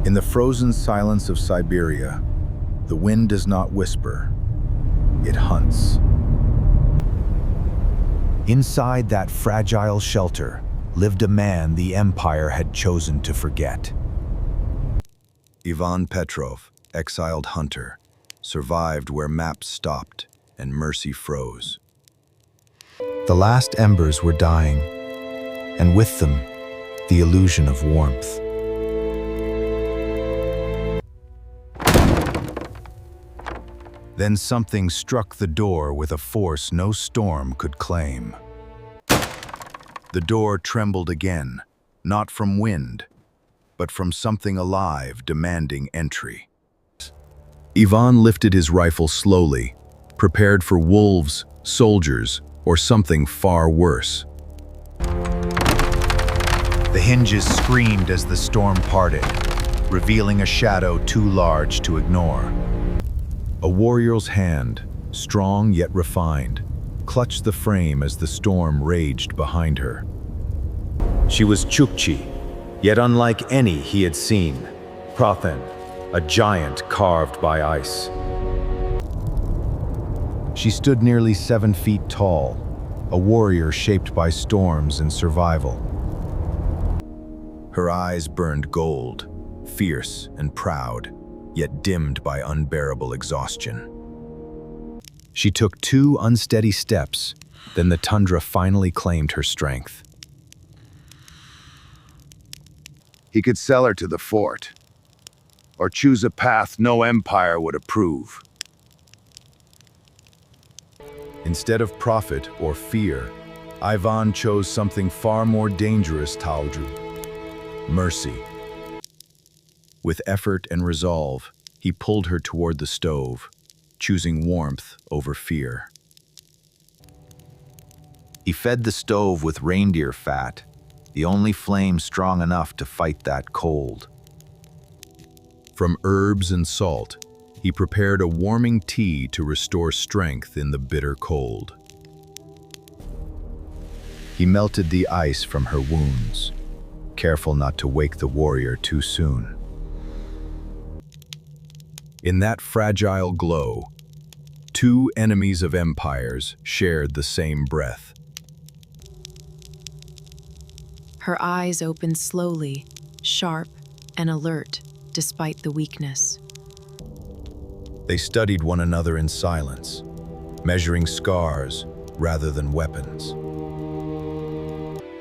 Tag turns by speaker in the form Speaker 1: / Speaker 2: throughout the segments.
Speaker 1: In the frozen silence of Siberia, the wind does not whisper, it hunts. Inside that fragile shelter lived a man the Empire had chosen to forget. Ivan Petrov, exiled hunter, survived where maps stopped and mercy froze. The last embers were dying, and with them, the illusion of warmth. Then something struck the door with a force no storm could claim. The door trembled again, not from wind, but from something alive demanding entry. Ivan lifted his rifle slowly, prepared for wolves, soldiers, or something far worse. The hinges screamed as the storm parted, revealing a shadow too large to ignore. A warrior's hand, strong yet refined, clutched the frame as the storm raged behind her. She was Chukchi, yet unlike any he had seen. Petrov, a giant carved by ice. She stood nearly 7 feet tall, a warrior shaped by storms and survival. Her eyes burned gold, fierce and proud, yet dimmed by unbearable exhaustion. She took 2 unsteady steps, then the tundra finally claimed her strength.
Speaker 2: He could sell her to the fort, or choose a path no empire would approve.
Speaker 1: Instead of profit or fear, Ivan chose something far more dangerous, Taldru: mercy. With effort and resolve, he pulled her toward the stove, choosing warmth over fear. He fed the stove with reindeer fat, the only flame strong enough to fight that cold. From herbs and salt, he prepared a warming tea to restore strength in the bitter cold. He melted the ice from her wounds, careful not to wake the warrior too soon. In that fragile glow, 2 enemies of empires shared the same breath.
Speaker 3: Her eyes opened slowly, sharp and alert, despite the weakness.
Speaker 1: They studied one another in silence, measuring scars rather than weapons.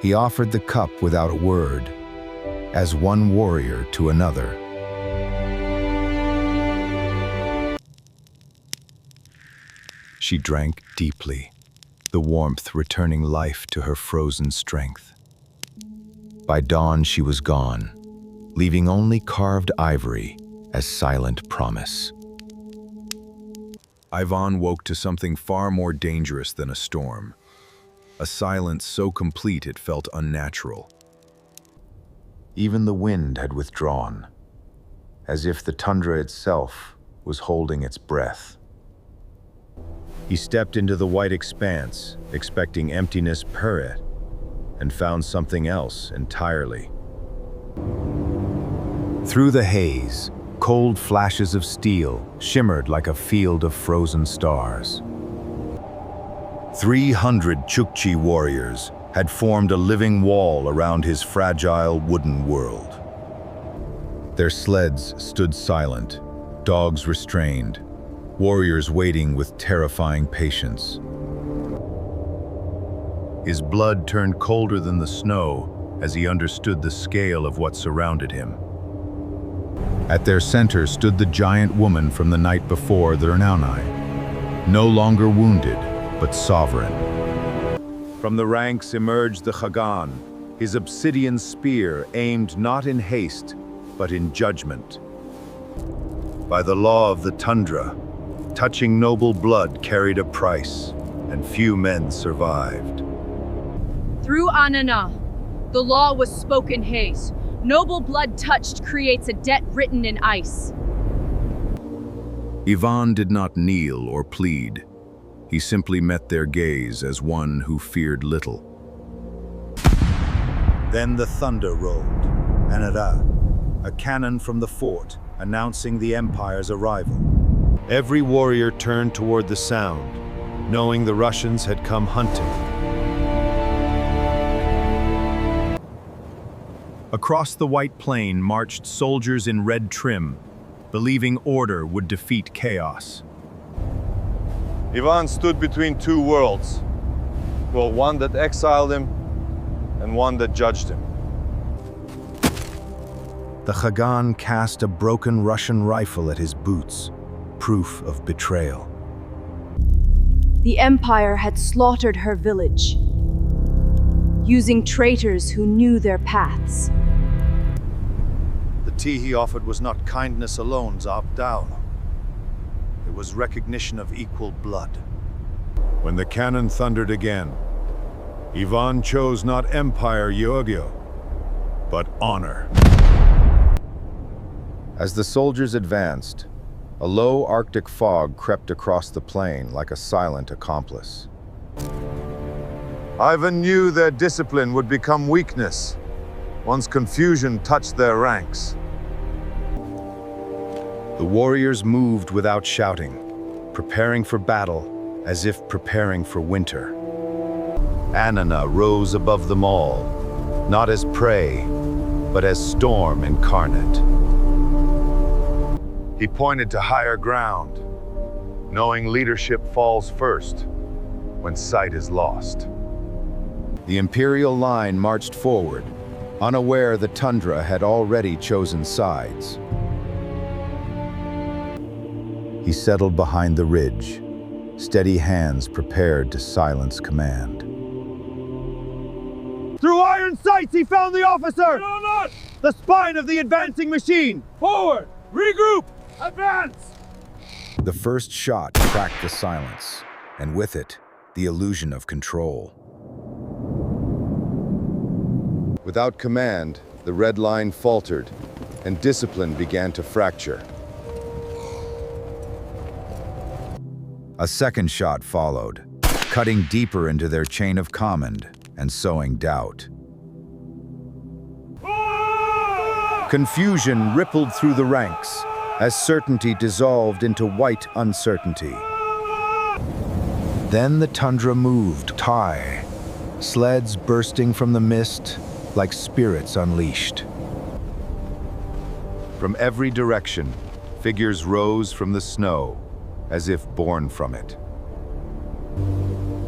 Speaker 1: He offered the cup without a word, as one warrior to another. She drank deeply, the warmth returning life to her frozen strength. By dawn she was gone, leaving only carved ivory as silent promise. Ivan woke to something far more dangerous than a storm, a silence so complete it felt unnatural. Even the wind had withdrawn, as if the tundra itself was holding its breath. He stepped into the white expanse, expecting emptiness per it, and found something else entirely. Through the haze, cold flashes of steel shimmered like a field of frozen stars. 300 Chukchi warriors had formed a living wall around his fragile wooden world. Their sleds stood silent, dogs restrained, warriors waiting with terrifying patience. His blood turned colder than the snow as he understood the scale of what surrounded him. At their center stood the giant woman from the night before, the Rnauni, no longer wounded, but sovereign. From the ranks emerged the Khagan, his obsidian spear aimed not in haste, but in judgment. By the law of the tundra, touching noble blood carried a price, and few men survived.
Speaker 4: Through Anana, the law was spoken haste. Noble blood touched creates a debt written in ice.
Speaker 1: Ivan did not kneel or plead. He simply met their gaze as one who feared little. Then the thunder rolled, Anada, a cannon from the fort, announcing the Empire's arrival. Every warrior turned toward the sound, knowing the Russians had come hunting. Across the white plain marched soldiers in red trim, believing order would defeat chaos.
Speaker 5: Ivan stood between two worlds. Well, one that exiled him and one that judged him.
Speaker 1: The Khagan cast a broken Russian rifle at his boots, proof of betrayal.
Speaker 4: The Empire had slaughtered her village, using traitors who knew their paths.
Speaker 1: The tea he offered was not kindness alone, Zabdal. It was recognition of equal blood. When the cannon thundered again, Ivan chose not empire, Georgio, but honor. As the soldiers advanced, a low Arctic fog crept across the plain like a silent accomplice.
Speaker 5: Ivan knew their discipline would become weakness once confusion touched their ranks.
Speaker 1: The warriors moved without shouting, preparing for battle as if preparing for winter. Anana rose above them all, not as prey, but as storm incarnate.
Speaker 2: He pointed to higher ground, knowing leadership falls first when sight is lost.
Speaker 1: The imperial line marched forward, unaware the tundra had already chosen sides. He settled behind the ridge, steady hands prepared to silence command.
Speaker 5: Through iron sights, he found the officer! The spine of the advancing machine! Forward! Regroup! Advance!
Speaker 1: The first shot cracked the silence, and with it, the illusion of control. Without command, the red line faltered, and discipline began to fracture. A second shot followed, cutting deeper into their chain of command and sowing doubt. Confusion rippled through the ranks as certainty dissolved into white uncertainty. Then the tundra moved, tie, sleds bursting from the mist like spirits unleashed. From every direction, figures rose from the snow, as if born from it.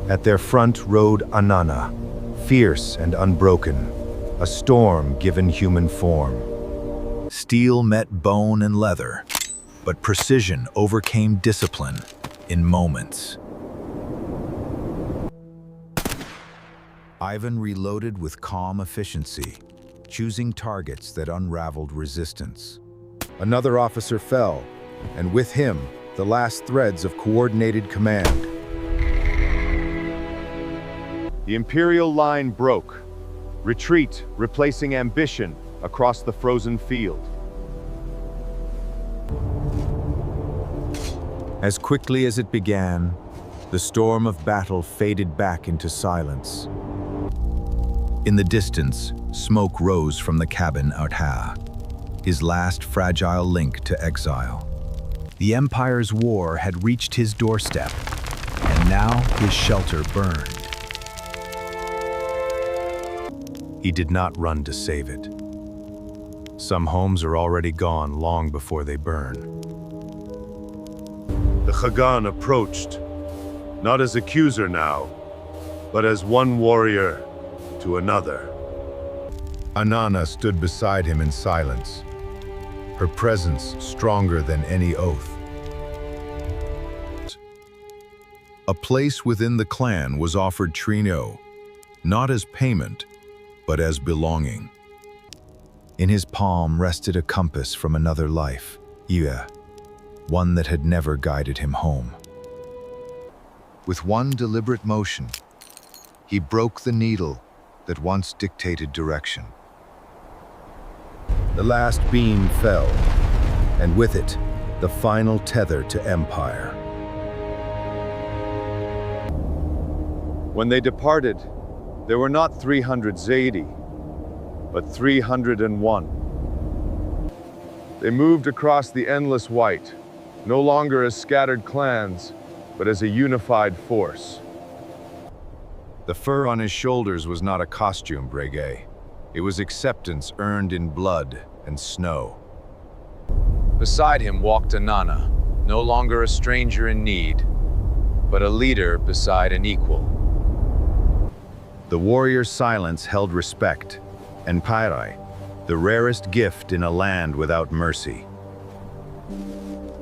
Speaker 1: At their front rode Anana, fierce and unbroken, a storm given human form. Steel met bone and leather, but precision overcame discipline in moments. Ivan reloaded with calm efficiency, choosing targets that unraveled resistance. Another officer fell, and with him, the last threads of coordinated command.
Speaker 5: The imperial line broke. Retreat, replacing ambition across the frozen field.
Speaker 1: As quickly as it began, the storm of battle faded back into silence. In the distance, smoke rose from the cabin Outha, his last fragile link to exile. The Empire's war had reached his doorstep, and now his shelter burned. He did not run to save it. Some homes are already gone long before they burn.
Speaker 5: The Khagan approached, not as accuser now, but as one warrior to another.
Speaker 1: Anana stood beside him in silence, her presence stronger than any oath. A place within the clan was offered Trino, not as payment, but as belonging. In his palm rested a compass from another life, Ia, one that had never guided him home. With one deliberate motion, he broke the needle that once dictated direction. The last beam fell, and with it, the final tether to empire.
Speaker 5: When they departed, there were not 300 Zaidi, but 301. They moved across the endless white, no longer as scattered clans, but as a unified force.
Speaker 1: The fur on his shoulders was not a costume, Breguet. It was acceptance earned in blood and snow.
Speaker 6: Beside him walked Anana, no longer a stranger in need, but a leader beside an equal.
Speaker 1: The warrior's silence held respect, and Pairai, the rarest gift in a land without mercy.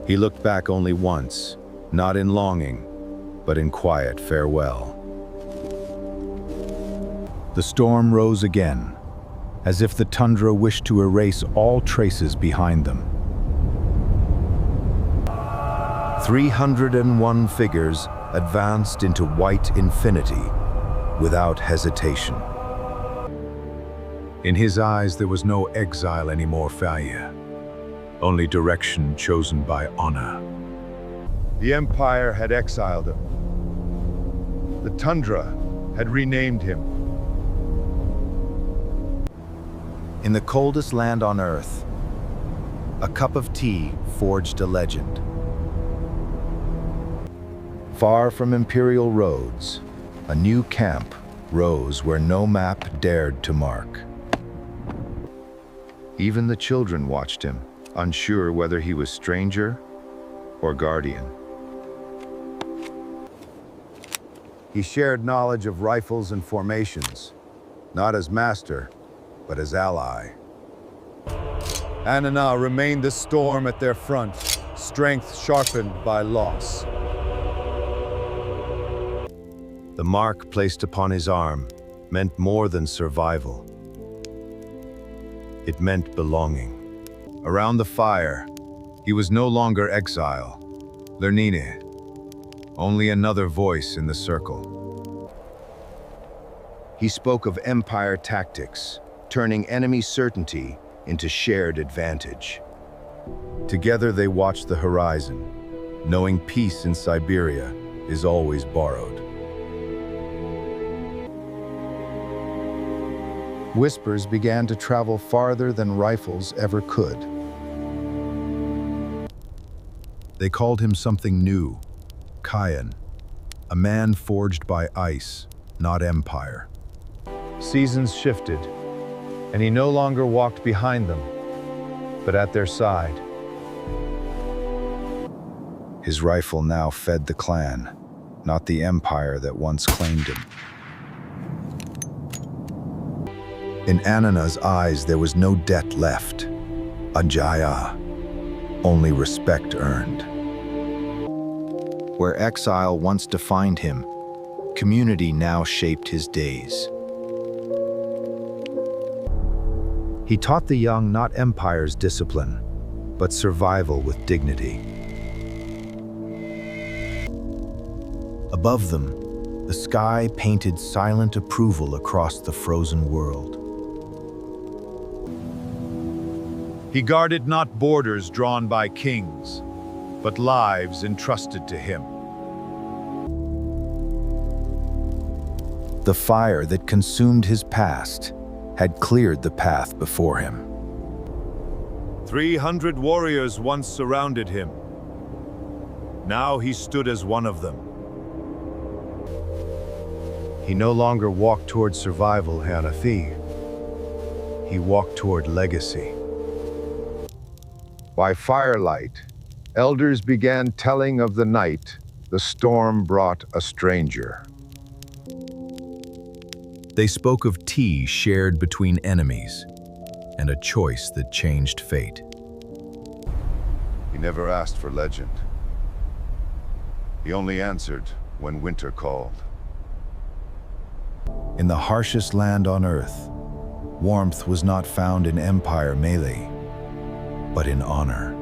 Speaker 1: He looked back only once, not in longing, but in quiet farewell. The storm rose again, as if the tundra wished to erase all traces behind them. 301 figures advanced into white infinity without hesitation. In his eyes, there was no exile anymore, Faye. Only direction chosen by honor.
Speaker 5: The Empire had exiled him. The tundra had renamed him.
Speaker 1: In the coldest land on Earth, a cup of tea forged a legend. Far from imperial roads, a new camp rose where no map dared to mark. Even the children watched him, unsure whether he was stranger or guardian. He shared knowledge of rifles and formations, not as master, but as ally.
Speaker 5: Anana remained the storm at their front, strength sharpened by loss.
Speaker 1: The mark placed upon his arm meant more than survival. It meant belonging. Around the fire, he was no longer exile, Lernine, only another voice in the circle. He spoke of empire tactics, turning enemy certainty into shared advantage. Together they watched the horizon, knowing peace in Siberia is always borrowed. Whispers began to travel farther than rifles ever could. They called him something new, Kayan, a man forged by ice, not empire.
Speaker 5: Seasons shifted, and he no longer walked behind them, but at their side.
Speaker 1: His rifle now fed the clan, not the empire that once claimed him. In Anana's eyes, there was no debt left, Ajaya, only respect earned. Where exile once defined him, community now shaped his days. He taught the young not empire's discipline, but survival with dignity. Above them, the sky painted silent approval across the frozen world.
Speaker 5: He guarded not borders drawn by kings, but lives entrusted to him.
Speaker 1: The fire that consumed his past had cleared the path before him.
Speaker 5: 300 warriors once surrounded him. Now he stood as one of them.
Speaker 1: He no longer walked toward survival, Hanathi. He walked toward legacy.
Speaker 2: By firelight, elders began telling of the night the storm brought a stranger.
Speaker 1: They spoke of tea shared between enemies, and a choice that changed fate.
Speaker 2: He never asked for legend. He only answered when winter called.
Speaker 1: In the harshest land on Earth, warmth was not found in empire melee, but in honor.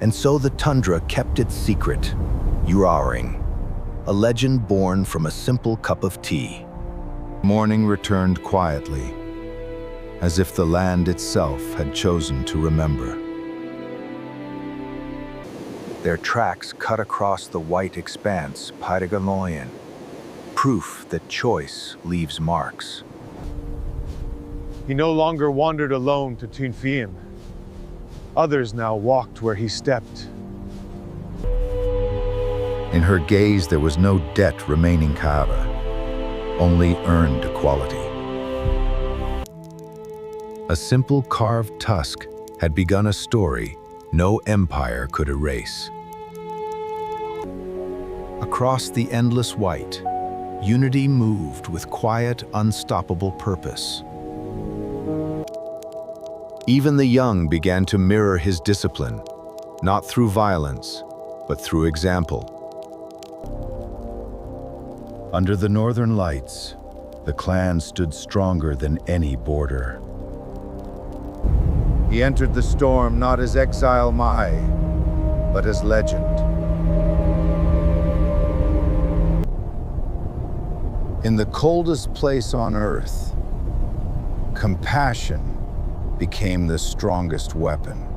Speaker 1: And so the tundra kept its secret, Uraring, a legend born from a simple cup of tea. Morning returned quietly, as if the land itself had chosen to remember. Their tracks cut across the white expanse, Pyregaloyan, proof that choice leaves marks.
Speaker 5: He no longer wandered alone to Tunfiim. Others now walked where he stepped.
Speaker 1: In her gaze there was no debt remaining Kava, only earned equality. A simple carved tusk had begun a story no empire could erase. Across the endless white, unity moved with quiet, unstoppable purpose. Even the young began to mirror his discipline, not through violence, but through example. Under the northern lights, the clan stood stronger than any border.
Speaker 2: He entered the storm not as exile Mai, but as legend. In the coldest place on earth, compassion became the strongest weapon.